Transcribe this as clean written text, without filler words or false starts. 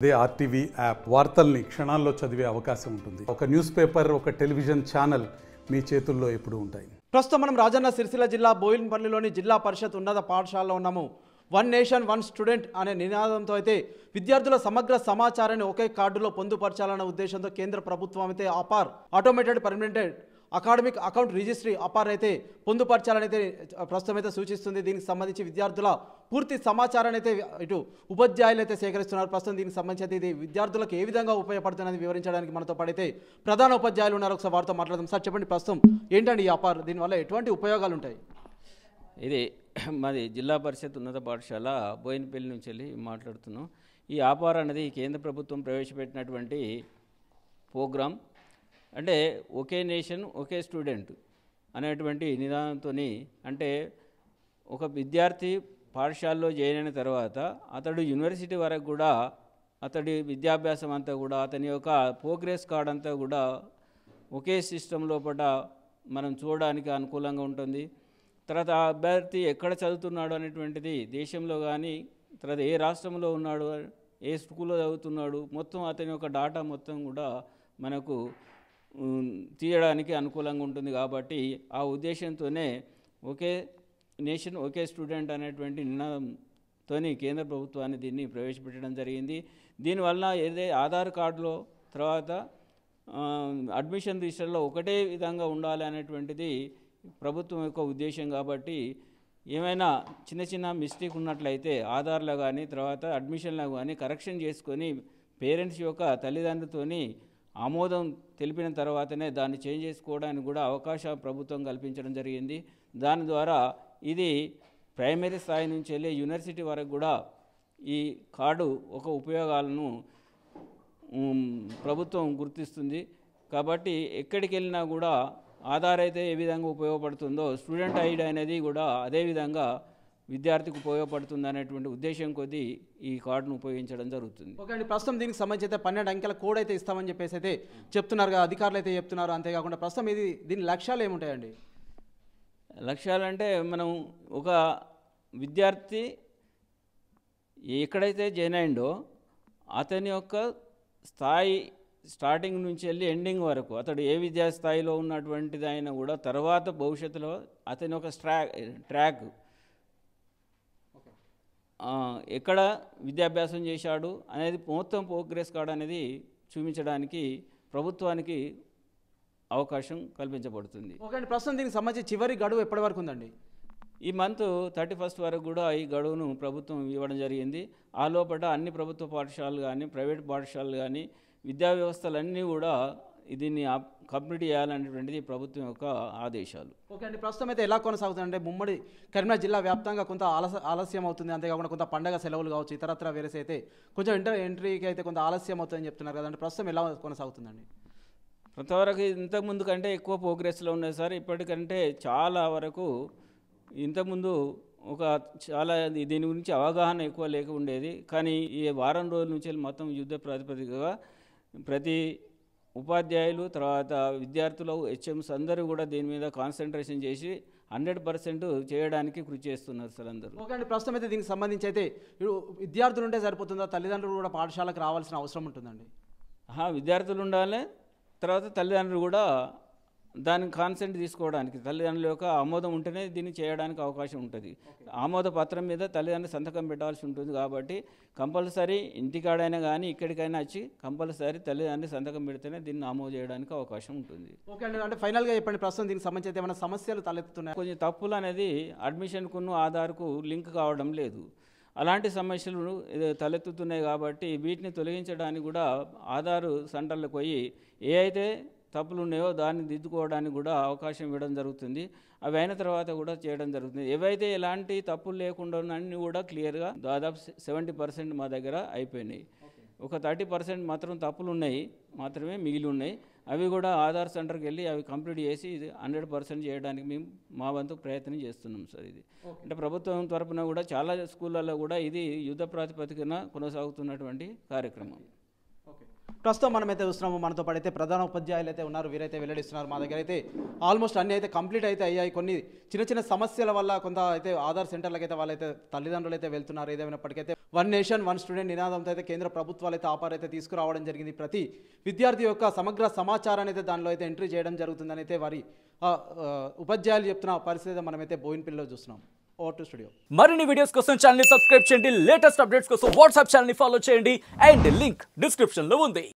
అదే RTV app వార్తల్ని క్షణాల్లో చదివే అవకాశం ఉంటుంది. ఒక న్యూస్ పేపర్, ఒక టెలివిజన్ ఛానల్ మీ చేతుల్లో ఎప్పుడూ ఉంటాయి. ప్రస్తుతం మనం రాజన్న సిరిసిల్ల జిల్లా బోయిన్పల్లిలోని జిల్లా పరిషత్ ఉన్నత పాఠశాలలో ఉన్నాము. వన్ నేషన్ వన్ స్టూడెంట్ అనే నినాదంతో అయితే విద్యార్థుల సమగ్ర సమాచారాన్ని ఒకే కార్డులో పొందుపరచాలన్న ఉద్దేశంతో కేంద్ర ప్రభుత్వం అయితే APAAR automated permanent academic account registry APAAR అయితే పొందుపరచాలని అయితే ప్రస్తుతం అయితే సూచిస్తుంది. దీనికి సంబంధించి విద్యార్థుల పూర్తి సమాచారాన్ని అయితే ఇటు ఉపాధ్యాయులు అయితే సేకరిస్తున్నారు. ప్రస్తుతం దీనికి సంబంధించి అయితే ఇది విద్యార్థులకు ఏ విధంగా ఉపయోగపడుతుందని వివరించడానికి మనతో పాటైతే ప్రధాన ఉపాధ్యాయులు ఉన్నారు. ఒకసారి వారితో మాట్లాడదాం. సార్ చెప్పండి, ప్రస్తుతం ఏంటండి ఈ అపార్, దీనివల్ల ఎటువంటి ఉపయోగాలు ఉంటాయి? ఇది మాది జిల్లా పరిషత్ ఉన్నత పాఠశాల బోయినపల్లి నుంచి వెళ్ళి మాట్లాడుతున్నాం. ఈ ఆపార్ అనేది కేంద్ర ప్రభుత్వం ప్రవేశపెట్టినటువంటి ప్రోగ్రాం. అంటే ఒకే నేషన్ ఒకే స్టూడెంట్ అనేటువంటి నిదానంతో, అంటే ఒక విద్యార్థి పాఠశాలలో జాయిన్ అయిన తర్వాత అతడు యూనివర్సిటీ వరకు కూడా అతడి విద్యాభ్యాసం అంతా కూడా అతని యొక్క ప్రోగ్రెస్ కార్డ్ అంతా కూడా ఒకే సిస్టమ్ లోపల మనం చూడడానికి అనుకూలంగా ఉంటుంది. తర్వాత ఆ అభ్యర్థి ఎక్కడ చదువుతున్నాడు అనేటువంటిది దేశంలో కానీ, తర్వాత ఏ రాష్ట్రంలో ఉన్నాడు, ఏ స్కూల్లో చదువుతున్నాడు, మొత్తం అతని యొక్క డాటా మొత్తం కూడా మనకు తీయడానికి అనుకూలంగా ఉంటుంది. కాబట్టి ఆ ఉద్దేశంతోనే ఒకే నేషన్ ఒకే స్టూడెంట్ అనేటువంటి నినాదంతో కేంద్ర ప్రభుత్వాన్ని దీన్ని ప్రవేశపెట్టడం జరిగింది. దీనివల్ల ఏదైతే ఆధార్ కార్డులో తర్వాత అడ్మిషన్ రిజిస్టర్లో ఒకటే విధంగా ఉండాలి అనేటువంటిది ప్రభుత్వం యొక్క ఉద్దేశం. కాబట్టి ఏమైనా చిన్న చిన్న మిస్టేక్ ఉన్నట్లయితే ఆధార్లో కానీ తర్వాత అడ్మిషన్లో కానీ కరెక్షన్ చేసుకొని పేరెంట్స్ యొక్క తల్లిదండ్రులతోని ఆమోదం తెలిపిన తర్వాతనే దాన్ని చేంజ్ చేసుకోవడానికి కూడా అవకాశం ప్రభుత్వం కల్పించడం జరిగింది. దాని ద్వారా ఇది ప్రైమరీ స్థాయి నుంచి వెళ్ళి యూనివర్సిటీ వరకు కూడా ఈ కార్డు ఒక ఉపయోగాలను ప్రభుత్వం గుర్తిస్తుంది. కాబట్టి ఎక్కడికి వెళ్ళినా కూడా ఆధార్ అయితే ఏ విధంగా ఉపయోగపడుతుందో స్టూడెంట్ ఐడి అనేది కూడా అదేవిధంగా విద్యార్థికి ఉపయోగపడుతుంది అనేటువంటి ఉద్దేశం కొద్దీ ఈ కార్డును ఉపయోగించడం జరుగుతుంది. ఓకే అండి, ప్రస్తుతం దీనికి సంబంధించి అయితే 12 అంకెల కోడ్ అయితే ఇస్తామని చెప్పేసి అయితే చెప్తున్నారు కదా, అధికారులు అయితే చెప్తున్నారు. అంతేకాకుండా ప్రస్తుతం దీని లక్ష్యాలు ఏముంటాయండి? లక్ష్యాలంటే మనం ఒక విద్యార్థి ఎక్కడైతే జాయిన్ అయిండో అతని యొక్క స్థాయి స్టార్టింగ్ నుంచి వెళ్ళి ఎండింగ్ వరకు అతడు ఏ విద్యా స్థాయిలో ఉన్నటువంటిది అయినా కూడా తర్వాత భవిష్యత్తులో అతని ఒక ట్రాక్ ఎక్కడ విద్యాభ్యాసం చేశాడు అనేది మొత్తం ప్రోగ్రెస్ కార్డ్ అనేది చూపించడానికి ప్రభుత్వానికి అవకాశం కల్పించబడుతుంది. ఓకే అండి, ప్రస్తుతం దీనికి సంబంధించి చివరి గడువు ఎప్పటి వరకు ఉందండి? ఈ మంత్ 31 వరకు కూడా ఈ గడువును ప్రభుత్వం ఇవ్వడం జరిగింది. ఆ లోపల అన్ని ప్రభుత్వ పాఠశాలలు కానీ ప్రైవేట్ పాఠశాలలు కానీ విద్యా వ్యవస్థలన్నీ కూడా దీన్ని కంప్లీట్ చేయాలనేటువంటిది ప్రభుత్వం యొక్క ఆదేశాలు. ఓకే అండి, ప్రస్తుతం అయితే ఎలా కొనసాగుతుందంటే ముమ్మడి కరీంనగర్ జిల్లా వ్యాప్తంగా కొంత ఆలస్యం అవుతుంది. అంతేకాకుండా కొంత పండగ సెలవులు కావచ్చు, ఇతరత్ర వేరేసి అయితే కొంచెం ఎంట్రీకి అయితే కొంత ఆలస్యం అవుతుందని చెప్తున్నారు కదండి. ప్రస్తుతం ఎలా కొనసాగుతుందండి? కొంతవరకు ఇంతకుముందు కంటే ఎక్కువ ప్రోగ్రెస్లో ఉన్నాయి సార్. ఇప్పటికంటే చాలా వరకు ఇంతకుముందు చాలా దీని గురించి అవగాహన ఎక్కువ లేక ఉండేది. కానీ ఈ వారం రోజుల నుంచి మొత్తం యుద్ధ ప్రాతిపదికగా ప్రతి ఉపాధ్యాయులు తర్వాత విద్యార్థులు హెచ్ఎంస్ అందరూ కూడా దీని మీద కాన్సన్ట్రేషన్ చేసి 100% చేయడానికి కృషి చేస్తున్నారు సార్ అందరూ. ఓకే అండి, ప్రస్తుతం అయితే దీనికి సంబంధించి అయితే విద్యార్థులు ఉంటే సరిపోతుందా, తల్లిదండ్రులు కూడా పాఠశాలకు రావాల్సిన అవసరం ఉంటుందండి? విద్యార్థులు ఉండాలి, తర్వాత తల్లిదండ్రులు కూడా దానికి కాన్సెంట్ తీసుకోవడానికి తల్లిదండ్రుల యొక్క ఆమోదం ఉంటేనే దీన్ని చేయడానికి అవకాశం ఉంటుంది. ఆమోద పత్రం మీద తల్లిదండ్రులు సంతకం పెట్టాల్సి ఉంటుంది. కాబట్టి కంపల్సరీ ఇంటికాడైనా కానీ ఇక్కడికైనా వచ్చి కంపల్సరీ తల్లిదండ్రులు సంతకం పెడితేనే దీన్ని ఆమోదం చేయడానికి అవకాశం ఉంటుంది. ఓకే అండి, అంటే ఫైనల్గా చెప్పండి, ప్రస్తుతం దీనికి సంబంధించి అయితే ఏమైనా సమస్యలు తలెత్తుతున్నాయి? కొంచెం తప్పులు అనేది అడ్మిషన్కును ఆధార్కు లింక్ కావడం లేదు. అలాంటి సమస్యలు తలెత్తుతున్నాయి. కాబట్టి వీటిని తొలగించడానికి కూడా ఆధార్ సెంటర్లకు పోయి ఏ అయితే తప్పులు ఉన్నాయో దాన్ని దిద్దుకోవడానికి కూడా అవకాశం ఇవ్వడం జరుగుతుంది. అవి అయిన తర్వాత కూడా చేయడం జరుగుతుంది. ఏవైతే ఎలాంటి తప్పులు లేకుండా అన్నీ కూడా క్లియర్గా దాదాపు 70% మా దగ్గర అయిపోయినాయి. ఒక 30% మాత్రం తప్పులు ఉన్నాయి మాత్రమే మిగిలి ఉన్నాయి. అవి కూడా ఆధార్ సెంటర్కి వెళ్ళి అవి కంప్లీట్ చేసి 100% చేయడానికి మేము మా వంతు ప్రయత్నం చేస్తున్నాం సార్. ఇది అంటే ప్రభుత్వం తరఫున కూడా చాలా స్కూళ్ళల్లో కూడా ఇది యుద్ధ ప్రాతిపదికన కొనసాగుతున్నటువంటి కార్యక్రమం. ప్రస్తుతం మనమైతే చూస్తున్నాము, మనతో పాటు అయితే ప్రధాన ఉపాధ్యాయులు అయితే ఉన్నారు, వీరైతే వెల్లడిస్తున్నారు. మా దగ్గర అయితే ఆల్మోస్ట్ అన్ని అయితే కంప్లీట్ అయితే అయ్యాయి. కొన్ని చిన్న చిన్న సమస్యల వల్ల కొంత అయితే ఆధార్ సెంటర్లకు అయితే వాళ్ళైతే తల్లిదండ్రులు అయితే వెళ్తున్నారు. ఏదైనప్పటికైతే వన్ నేషన్ వన్ స్టూడెంట్ నినాదంతో అయితే కేంద్ర ప్రభుత్వాలు అయితే ఆఫర్ అయితే తీసుకురావడం జరిగింది. ప్రతి విద్యార్థి యొక్క సమగ్ర సమాచారాన్ని అయితే దానిలో అయితే ఎంట్రీ చేయడం జరుగుతుందని అయితే వారి ఉపాధ్యాయులు చెప్తున్న పరిస్థితి మనమైతే బోయిన్పల్లిలో చూస్తున్నాం. Over to studio. మరిన్ని వీడియోస్ కోసం ఛానల్ ని సబ్స్క్రైబ్ చేయండి, లేటెస్ట్ అప్డేట్స్ కోసం వాట్సాప్ ఛానల్ ని ఫాలో చేయండి అండ్ లింక్ డిస్క్రిప్షన్ లో ఉంది.